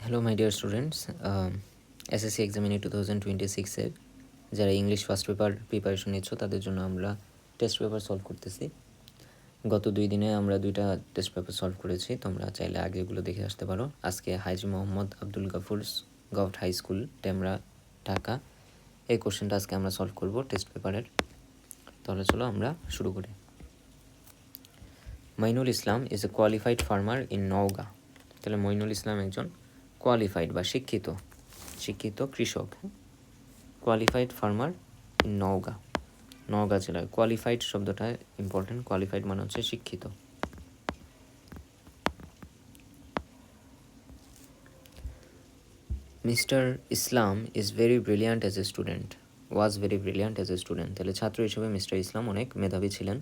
Hello my dear students, SSC examinee 2026-এর যারা English first paper preparation নিচ্ছ তাদের জন্য আমরা টেস্ট পেপার সলভ করতেছি। গত 2 দিনে আমরা 2টা টেস্ট পেপার সলভ করেছি, তোমরা চাইলে আগেগুলো দেখে আসতে পারো। আজকে Haji Mohammad Abdul Gafur's govt high school, Demra, Dhaka, এই কোশ্চেনটা আজকে আমরা সলভ করব টেস্ট পেপারের। তাহলে চলো আমরা শুরু করি। Moinul Islam is a qualified farmer in Naogaon. তাহলে মঈনুল ইসলাম একজন কোয়ালিফাইড বা শিক্ষিত কৃষক। কোয়ালিফাইড ফার্মার ইন নওগাঁ জেলায়। কোয়ালিফাইড শব্দটা ইম্পর্টেন্ট। কোয়ালিফাইড মানে হচ্ছে শিক্ষিত। Mister Islam is very brilliant as a student. Was very brilliant as a student. তাহলে ছাত্র হিসেবে মিস্টার ইসলাম অনেক মেধাবী ছিলেন।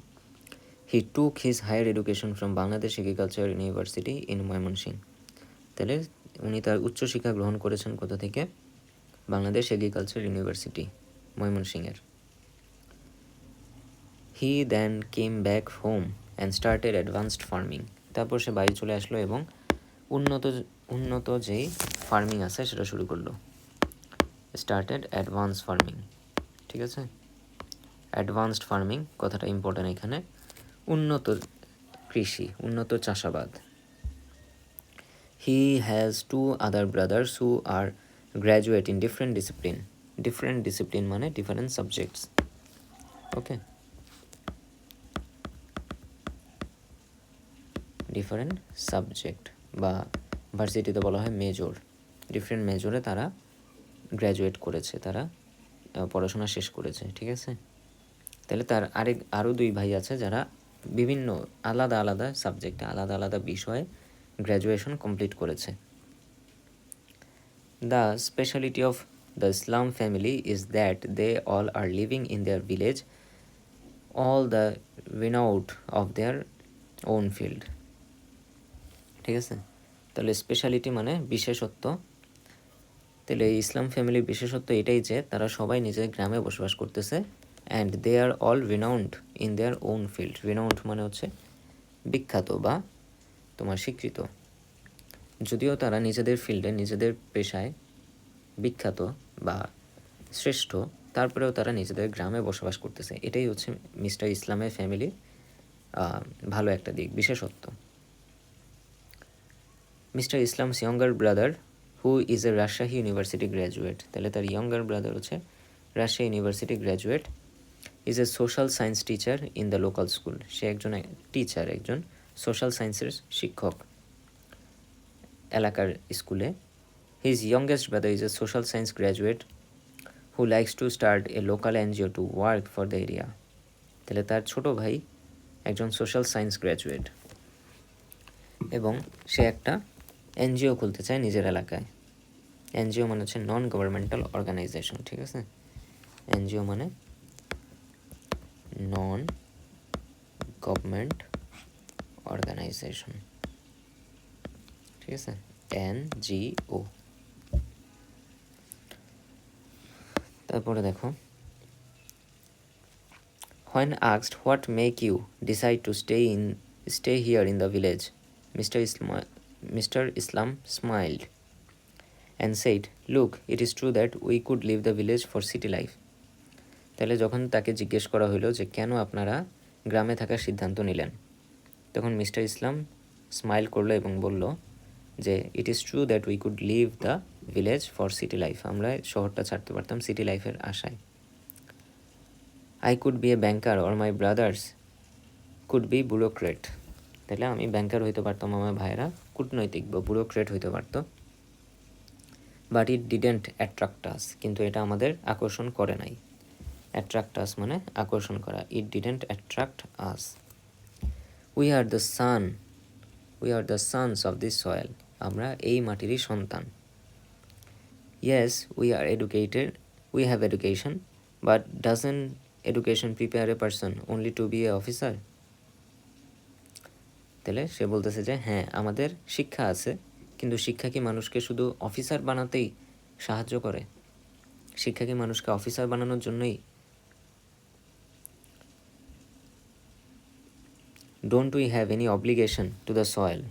He took his higher education from Bangladesh agriculture university in Mymensingh. তাহলে উনি তার উচ্চশিক্ষা গ্রহণ করেছেন কোথা থেকে? বাংলাদেশ এগ্রিকালচার ইউনিভার্সিটি, ময়মনসিংয়ের। He then came back home and started advanced farming. তারপর সে বাড়ি চলে আসলো এবং উন্নত যেই ফার্মিং আছে সেটা শুরু করলো। স্টার্টেড অ্যাডভান্স ফার্মিং, ঠিক আছে। অ্যাডভান্সড ফার্মিং কথাটা ইম্পর্টেন্ট এখানে। উন্নত কৃষি, উন্নত চাষাবাদ। He has 2 other brothers who are graduate in different discipline. Different discipline মানে different subjects. ওকে, ডিফারেন্ট সাবজেক্ট বা ভার্সিটিতে বলা হয় মেজর। ডিফারেন্ট মেজরে তারা গ্র্যাজুয়েট করেছে, তারা পড়াশোনা শেষ করেছে, ঠিক আছে। তাহলে তার আরও 2 ভাই আছে যারা বিভিন্ন আলাদা আলাদা সাবজেক্টে, আলাদা আলাদা বিষয়ে গ্র্যাজুয়েশন কমপ্লিট করেছে। The speciality of the Islam family is that they all are living in their village, all the renown of their own field, ঠিক আছে। তাহলে স্পেশালিটি মানে বিশেষত্ব। তাহলে ইসলাম ফ্যামিলির বিশেষত্ব এটাই যে তারা সবাই নিজের গ্রামে বসবাস করতেছে। And they are all renowned in their own field. Renowned মানে হচ্ছে বিখ্যাত বা তোমার স্বীকৃত। যদিও তারা নিজেদের ফিল্ডে, নিজেদের পেশায় বিখ্যাত বা শ্রেষ্ঠ, তারপরেও তারা নিজেদের গ্রামে বসবাস করতেছে। এটাই হচ্ছে মিস্টার ইসলামের ফ্যামিলির ভালো একটা দিক, বিশেষত্ব। Mister Islam's younger brother who is a Rajshahi university graduate. তাহলে তার ইয়ঙ্গার ব্রাদার হচ্ছে Rajshahi university graduate. Is a social science teacher in the local school. সে একজন টিচার, একজন সোশ্যাল সায়েন্সের শিক্ষক এলাকার স্কুলে। His youngest brother is a social science graduate who likes to start a local NGO to work for the area. তাহলে তার ছোট ভাই একজন সোশ্যাল সায়েন্স গ্র্যাজুয়েট এবং সে একটা এনজিও খুলতে চায় নিজের এলাকায়। এনজিও মানে হচ্ছে নন গভর্নমেন্টাল অর্গানাইজেশন, ঠিক আছে। এনজিও মানে নন গভর্নমেন্ট অর্গানাইজেশন, ঠিক আছে, এনজিও। তারপরে দেখো, when asked what make you decide to stay here in the village, Mr. Islam smiled and said, look, it is true that we could leave the village for city life. তাহলে যখন তাকে জিজ্ঞেস করা হলো যে কেন আপনারা গ্রামে থাকার সিদ্ধান্ত নিলেন, তখন মিস্টার ইসলাম স্মাইল করলো এবং বলল যে it is true that we could leave the village for city life. আমরা শহরটা ছাড়তে পারতাম সিটি লাইফের আশায়। I could be a banker or my brothers could be bureaucrat. তাহলে আমি ব্যাংকার হইতে পারতাম, আমার ভাইয়েরা কূটনৈতিক বা ব্যুরোক্রেট হইতে পারত। বাট ইট ডিডেন্ট অ্যাট্রাক্ট আস, কিন্তু এটা আমাদের আকর্ষণ করে নাই। অ্যাট্রাক্ট আস মানে আকর্ষণ করা। It didn't attract us. We are the sons of this soil. আমরা এই মাটিরই সন্তান। Yes we are educated, we have education, but doesn't education prepare a person only to be a officer. তাহলে সে বলতেছে যে হ্যাঁ, আমাদের শিক্ষা আছে, কিন্তু শিক্ষা কি মানুষকে শুধু অফিসার বানাতেই সাহায্য করে? শিক্ষা কি মানুষকে অফিসার বানানোর জন্যই? Don't we have any obligation two the soil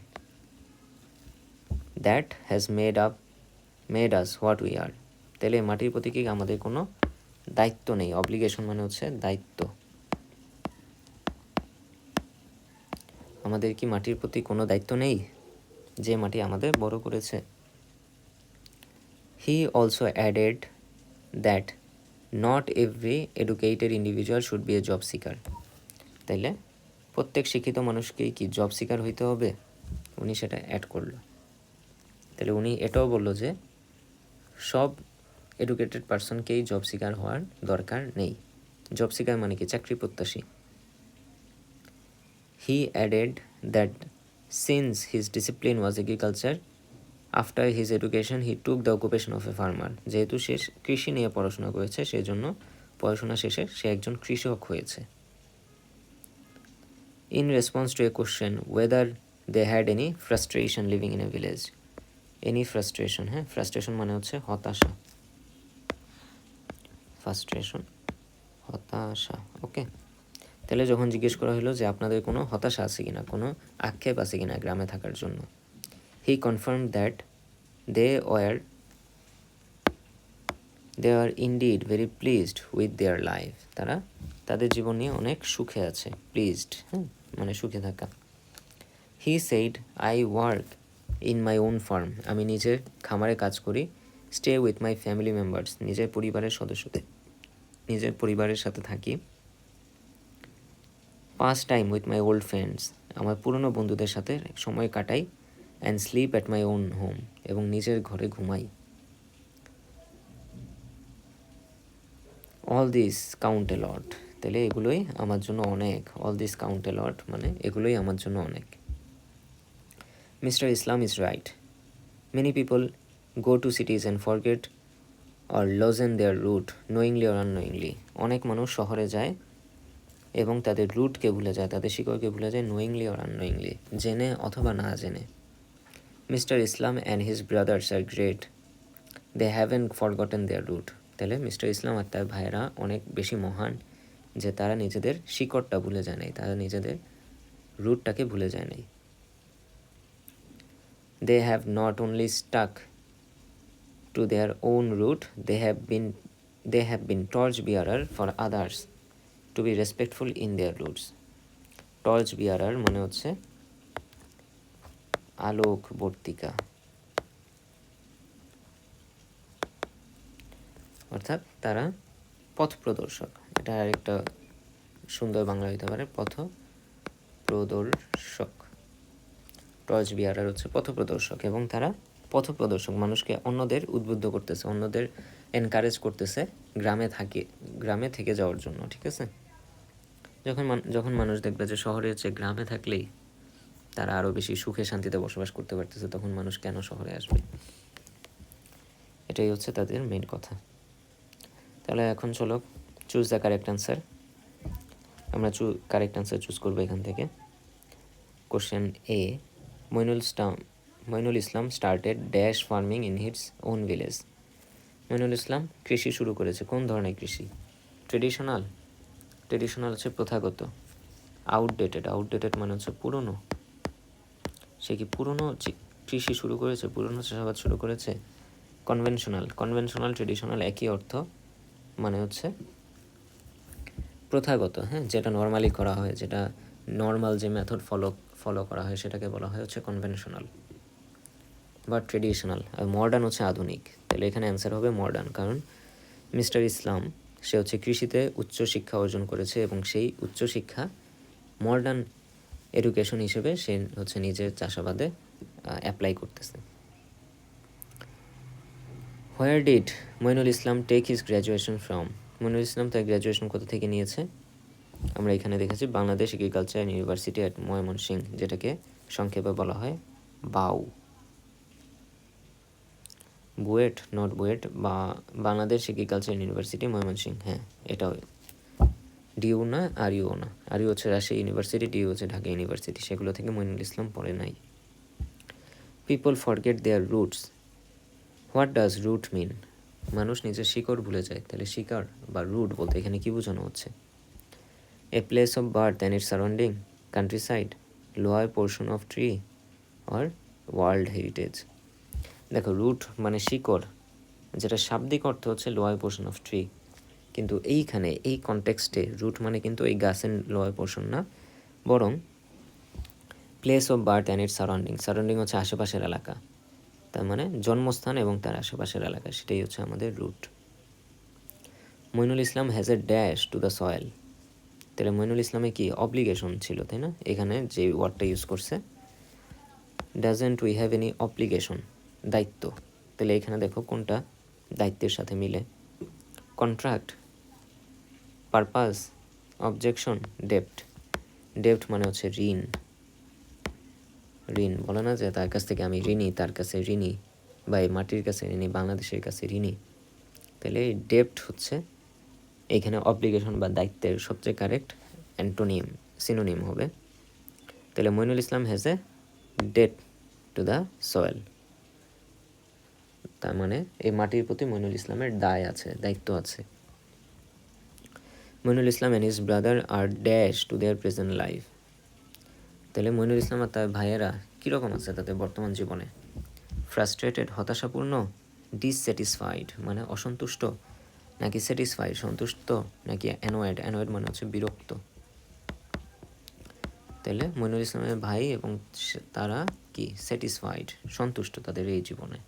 that has made up made us what we are. তাহলে মাটির প্রতি কি আমাদের কোনো দায়িত্ব নেই। অব্লিগেশন মানে হচ্ছে দায়িত্ব। আমাদের কি মাটির প্রতি কোনো দায়িত্ব নেই, যে মাটি আমাদের বড় করেছে? He also added that not every educated individual should be a job seeker. তাইলে প্রত্যেক শিক্ষিত মানুষকেই কি জব সিকার হইতে হবে? উনি সেটা অ্যাড করলো। তাহলে উনি এটাও বললো যে সব এডুকেটেড পার্সনকেই জব সিকার হওয়ার দরকার নেই। জব সিকার মানে কি? চাকরি প্রত্যাশী। হি added that since his discipline was agriculture, after his education he took the occupation of a farmer. যেহেতু সে কৃষি নিয়ে পড়াশোনা করেছে, সেই জন্য পড়াশোনা শেষে সে একজন কৃষক হয়েছে। In response to a question whether they had any frustration living in a village. Any frustration, হ্যাঁ, ফ্রাস্ট্রেশন মানে হচ্ছে হতাশা। ফ্রাস্ট্রেশন, হতাশা, ওকে। তাহলে যখন জিজ্ঞেস করা হলো যে আপনাদের কোনো হতাশা আছে কিনা, কোনো আক্ষেপ আছে কিনা গ্রামে থাকার জন্য, he confirm that they are indeed very pleased with their life. তারা তাদের জীবন নিয়ে অনেক সুখে আছে। প্লিজড, হ্যাঁ, মানে সুখে থাকা। He said I work in my own farm. আমি নিজের খামারে কাজ করি। Stay with my family members. নিজের পরিবারের সাথে থাকি। Pass time with my old friends. আমার পুরনো বন্ধুদের সাথে সময় কাটাই। And sleep at my own home. এবং নিজের ঘরে ঘুমাই। অল দিস কাউন্ট এ লট। তাহলে এগুলোই আমার জন্য অনেক। অল দিস কাউন্ট এ লট মানে এগুলোই আমার জন্য অনেক। Mister Islam is right. Many people go to cities and forget or loosen their root knowingly or unknowingly. অনেক মানুষ শহরে যায় এবং তাদের রুটকে ভুলে যায়, তাদের শিকড়কে ভুলে যায়, নোয়িংলি অর আননোয়িংলি, জেনে অথবা না জেনে। Mister Islam and his brothers are great, they haven't forgotten their root. তাহলে মিস্টার ইসলাম আর তার ভাইয়েরা অনেক বেশি মহান যে তারা নিজেদের শিকড়টা ভুলে যায় নাই, তারা নিজেদের রুটটাকে ভুলে যায় নাই। They have not only stuck to their own root, they have been torch bearer for others to be respectful in their roots. Torch bearer মানে হচ্ছে আলোকবর্তিকা, অর্থাৎ তারা পথ প্রদর্শক। এটা আরেকটা সুন্দর বাংলা হইতে পারে, পথ প্রদর্শক। টর্চ বিয়ারার হচ্ছে পথ প্রদর্শক, এবং তারা পথ প্রদর্শক মানুষকে অন্যদের উদ্বুদ্ধ করতেছে, অন্যদের এনকারেজ করতেছে গ্রামে থেকে যাওয়ার জন্য। ঠিক আছে, যখন মানুষ দেখবে যে শহরে হচ্ছে গ্রামে থাকলেই তারা আরও বেশি সুখে শান্তিতে বসবাস করতে পারতেছে, তখন মানুষ কেন শহরে আসবে? এটাই হচ্ছে তাদের মেইন কথা। তাহলে এখন চলো চুজ দ্য কারেক্ট অ্যান্সার। আমরা কারেক্ট অ্যান্সার চুজ করবো এখান থেকে। Question A, Moinul Islam started dash farming in his own village. Moinul Islam কৃষি শুরু করেছে। কোন ধরনের কৃষি? ট্রেডিশনাল হচ্ছে প্রথাগত। আউটডেটেড মানে হচ্ছে পুরনো। সে কি পুরনো কৃষি শুরু করেছে, পুরনো চাষাবাদ শুরু করেছে? কনভেনশনাল ট্রেডিশনাল একই অর্থ, মানে হচ্ছে প্রথাগত, হ্যাঁ, যেটা নর্মালি করা হয়, যেটা নর্মাল যে মেথড ফলো করা হয় সেটাকে বলা হয় হচ্ছে কনভেনশনাল বা ট্রেডিশনাল। আর মডার্ন হচ্ছে আধুনিক। তাহলে এখানে অ্যান্সার হবে মডার্ন, কারণ মিস্টার ইসলাম সে হচ্ছে কৃষিতে উচ্চশিক্ষা অর্জন করেছে এবং সেই উচ্চশিক্ষা মডার্ন এডুকেশন হিসেবে সে হচ্ছে নিজের চাষাবাদে অ্যাপ্লাই করতেছে। Where did Moinul Islam take his graduation from? Moinul Islam তার গ্র্যাজুয়েশন কোথা থেকে নিয়েছে? আমরা এখানে দেখেছি Bangladesh agriculture university at Mymensingh, যেটাকে সংক্ষেপে বলা হয় বাউ। বুয়েট, নট বুয়েট, বা বাংলাদেশ এগ্রিকালচার ইউনিভার্সিটি ময়মনসিংহ, হ্যাঁ এটাও। ডিউ না, আরিও না। আরিও হচ্ছে রাজশাহী ইউনিভার্সিটি, ডিউ হচ্ছে ঢাকা ইউনিভার্সিটি, সেগুলো থেকে মইনুল ইসলাম পড়ে নাই। People forget their roots. What does root mean? মানুষ নিজের শিকড় ভুলে যায়। তাহলে শিকড় বা রুট বলতে এখানে কী বোঝানো হচ্ছে? A place of birth and it's surrounding, country side, lower portion of tree, or world heritage. দেখো রুট মানে শিকড়, যেটা শাব্দিক অর্থ হচ্ছে লোয়ার পোর্শন অফ ট্রি, কিন্তু এইখানে এই কনটেক্সটে রুট মানে কিন্তু এই গাছের লোয়ার পোর্শন না, বরং place of birth and it's surrounding. Surrounding হচ্ছে আশেপাশের এলাকা, তার মানে জন্মস্থান এবং তার আশেপাশের এলাকা, সেটাই হচ্ছে আমাদের root. Mainul Islam has a dash to the soil. তাহলে মইনুল ইসলামে কি অব্লিগেশন ছিল, তাই না? এখানে যে ওয়ার্ডটা ইউজ করছে, doesn't we have any obligation, দায়িত্ব। তাহলে এখানে দেখো কোনটা দায়িত্বের সাথে মিলে। Contract, purpose, objection, ডেপ্ট। ডেপ্ট মানে হচ্ছে ঋণ। ঋণ বলে না যে তার কাছ থেকে আমি ঋণী, তার কাছে ঋণী, বা এই মাটির কাছে ঋণী, বাংলাদেশের কাছে ঋণী। তাহলে এই ডেপ্ট হচ্ছে এইখানে অব্লিগেশন বা দায়িত্বের সবচেয়ে কারেক্ট অ্যান্টোনিম, সিনোনিম হবে। তাহলে Moinul Islam has a debt to the soil, তার মানে এই মাটির প্রতি মইনুল ইসলামের দায় আছে, দায়িত্ব আছে। Moinul Islam and his brother are dash to their present life. তাহলে মইনুল ইসলাম আর তার ভাইয়েরা কীরকম আছে তাদের বর্তমান জীবনে? ফ্রাস্ট্রেটেড, হতাশাপূর্ণ, ডিসস্যাটিসফাইড মানে অসন্তুষ্ট, নাকি স্যাটিসফাইড সন্তুষ্ট, নাকি অ্যানয়েড, অ্যানয়েড মানে হচ্ছে বিরক্ত। তাহলে মইনুল ইসলামের ভাই এবং তারা কি স্যাটিসফাইড, সন্তুষ্ট তাদের এই জীবনে।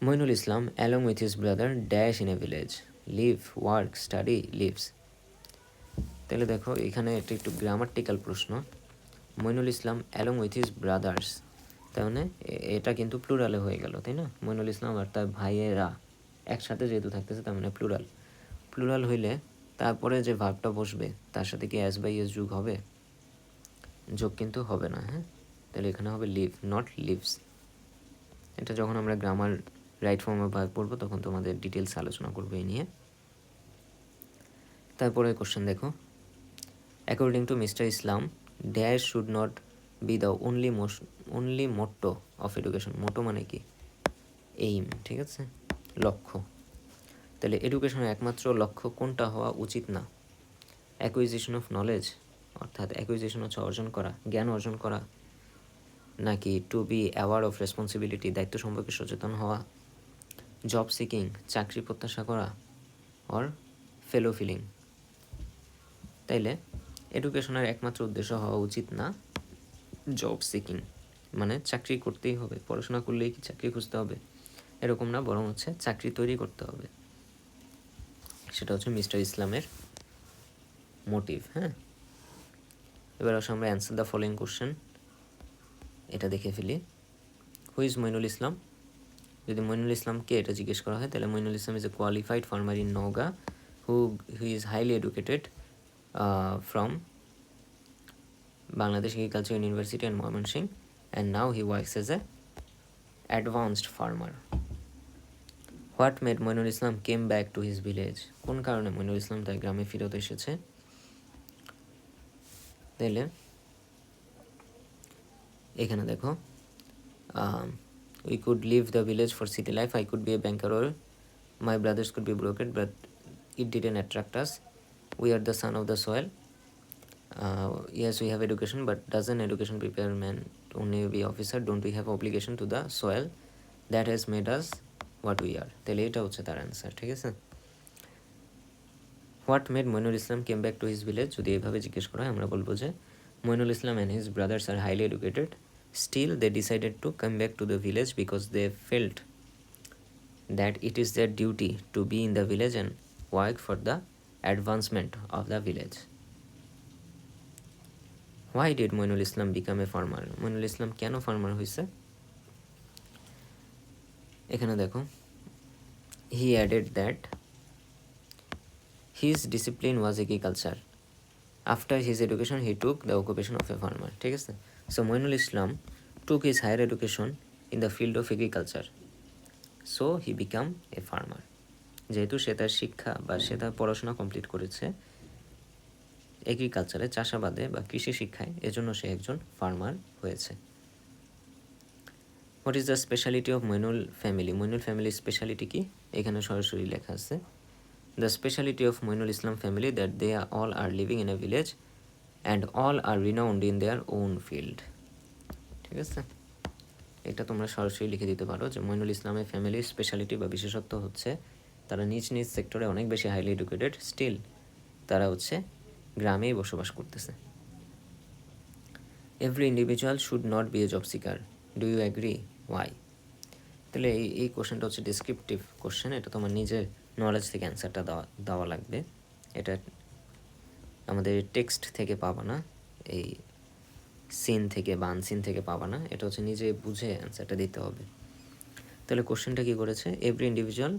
Moinul Islam along with his brother dash in a village, live, work, study, lives. তাহলে দেখো এখানে এটা একটু গ্রামাটিক্যাল প্রশ্ন। Moinul Islam along with his brothers, তার মানে এটা কিন্তু প্লুরালে হয়ে গেল, তাই না? মইনুল ইসলাম আর তার ভাইয়েরা একসাথে যেহেতু থাকতেছে, তার মানে প্লুরাল। প্লুরাল হইলে তারপরে যে ভার্বটা বসবে তার সাথে কি অ্যাস বাই এস যোগ হবে? যোগ কিন্তু হবে না, হ্যাঁ। তাহলে এখানে হবে লিভ, নট লিভস। এটা যখন আমরা grammar right form of verb পড়বো তখন তোমাদের ডিটেলস আলোচনা করবো এই নিয়ে। তারপরে কোশ্চেন দেখো, according to mister Islam dash should not be the only motto of education. Motto মানে কি? এইম, ঠিক আছে, লক্ষ্য। তাহলে এডুকেশনের একমাত্র লক্ষ্য কোনটা হওয়া উচিত না? অ্যাকুইজিশন অফ নলেজ, অর্থাৎ অ্যাকুইজিশন হচ্ছে অর্জন করা, জ্ঞান অর্জন করা, নাকি to be aware of responsibility, দায়িত্ব সম্পর্কে সচেতন হওয়া, জব সিকিং, চাকরি প্রত্যাশা করা, অর ফেলো ফিলিং। তাইলে এডুকেশনের একমাত্র উদ্দেশ্য হওয়া উচিত না জব সিকিং, মানে চাকরি করতেই হবে, পড়াশোনা করলেই কি চাকরি খুঁজতে হবে এরকম না, বরং হচ্ছে চাকরি তৈরি করতে হবে। সেটা হচ্ছে মিস্টার ইসলামের মোটিভ, হ্যাঁ। এবার আসলে আমরা অ্যান্সার দ্য ফলোইং কোশ্চেন, এটা দেখে ফেলি। Who is Moinul Islam? যদি মইনুল ইসলামকে এটা জিজ্ঞেস করা হয় তাহলে Moinul Islam is a qualified farmer in Naogaon who is highly educated from Bangladesh Agriculture University and Mymensingh, and now he works as a advanced farmer. What made Moinul Islam came back to his village? কোন কারণে মইনুল ইসলাম তার গ্রামে ফিরত এসেছে? তাহলে এখানে দেখো, we could leave the village for city life, I could be a banker, or my brothers could be broker, but it didn't attract us. We are the son of the soil. Yes, we have education, but doesn't education prepare man to only be officer? Don't we have obligation to the soil that has made us what we are? তাহলে এটা হচ্ছে তার answer, ঠিক আছে। What made Moinul Islam came back to his village? যদি এইভাবে জিজ্ঞেস করা হয় আমরা বলবো যে Moinul Islam and his brothers are highly educated, still they decided to come back to the village because they felt that it is their duty to be in the village and work for the advancement of the village. Why did Moinul Islam become a farmer? Moinul Islam কেন farmer হয়েছে? এখানে দেখো, he added that his discipline was agriculture, after his education he took the occupation of a farmer, ঠিক আছে। So Mainul Islam took his higher education in the field of agriculture, so he became a farmer. যেহেতু সে তার শিক্ষা বা সে তার পড়াশোনা complete করেছে এগ্রিকালচারে, চাষাবাদে বা কৃষি শিক্ষায়, এজন্য সে একজন ফার্মার হয়েছে। What is the speciality of Mainul family? Mainul ফ্যামিলির স্পেশালিটি কি? এখানে সরাসরি লেখা আছে, the speciality of Mainul Islam family that they all are living in a village and all are renowned in their own field, ঠিক আছে। এটা তোমরা সরাসরি লিখে দিতে পারো যে মইনুল ইসলামের ফ্যামিলির স্পেশালিটি বা বিশেষত্ব হচ্ছে তারা নিজ নিজ সেক্টরে অনেক বেশি হাইলি এডুকেটেড, স্টিল তারা হচ্ছে গ্রামেই বসবাস করতেছে। Every individual should not be a job seeker, do you agree, why? তাহলে এই কোশ্চেনটা হচ্ছে ডিসক্রিপটিভ কোশ্চেন, এটা তোমার নিজের নলেজ থেকে অ্যান্সারটা দেওয়া লাগবে। এটা আমাদের টেক্সট থেকে পাবা না, এই সিন থেকে বা আনসিন থেকে পাবা না, এটা হচ্ছে নিজে বুঝে অ্যান্সারটা দিতে হবে। তাহলে কোশ্চেনটা কী করেছে, every individual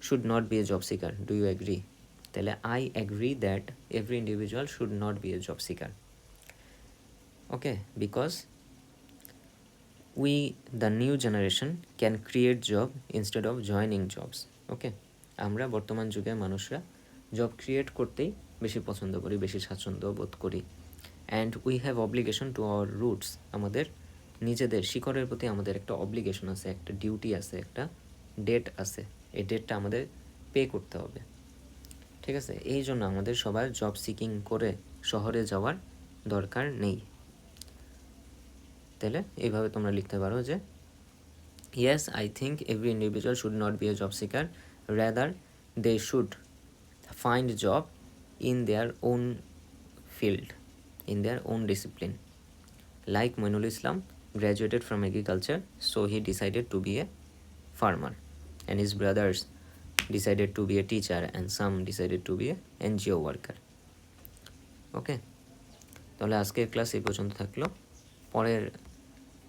should not be a job seeker, do you agree? তাহলে I agree that every individual should not be a job seeker. Okay, because we the new generation can create job instead of joining jobs. ওকে, আমরা বর্তমান যুগের মানুষরা job create করতেই বেশি পছন্দ করি, বেশি স্বাচ্ছন্দ্য বোধ করি। And we have obligation to our roots, আমাদের নিজেদের শিকড়ের প্রতি আমাদের একটা অব্লিগেশন আছে, একটা ডিউটি আছে, একটা ডেট আছে, এই ডেটটা আমাদের পে করতে হবে। ঠিক আছে, এই জন্য আমাদের সবার জব সিকিং করে শহরে যাওয়ার দরকার নেই। তাহলে এইভাবে তোমরা লিখতে পারো যে yes I think every individual should not be a job seeker, rather they should find job in their own field, in their own discipline. Like Moinul Islam graduated from agriculture, so he decided to be a farmer, and his brothers decided to be a teacher, and some decided to be a NGO worker. ওকে, তাহলে আজকের class এই পর্যন্ত থাকলো।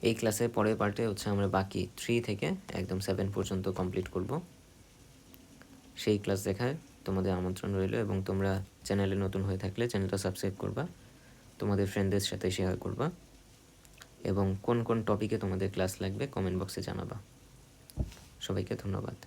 এই ক্লাসের পরের পার্টে হচ্ছে আমরা বাকি 3 থেকে একদম 7 পর্যন্ত কমপ্লিট করব। সেই ক্লাস দেখার তোমাদের আমন্ত্রণ রইল, এবং তোমরা চ্যানেলে নতুন হয়ে থাকলে চ্যানেলটা সাবস্ক্রাইব করবা, তোমাদের ফ্রেন্ডদের সাথে শেয়ার করবা, এবং কোন কোন টপিকে তোমাদের ক্লাস লাগবে কমেন্ট বক্সে জানাবা। সবাইকে ধন্যবাদ।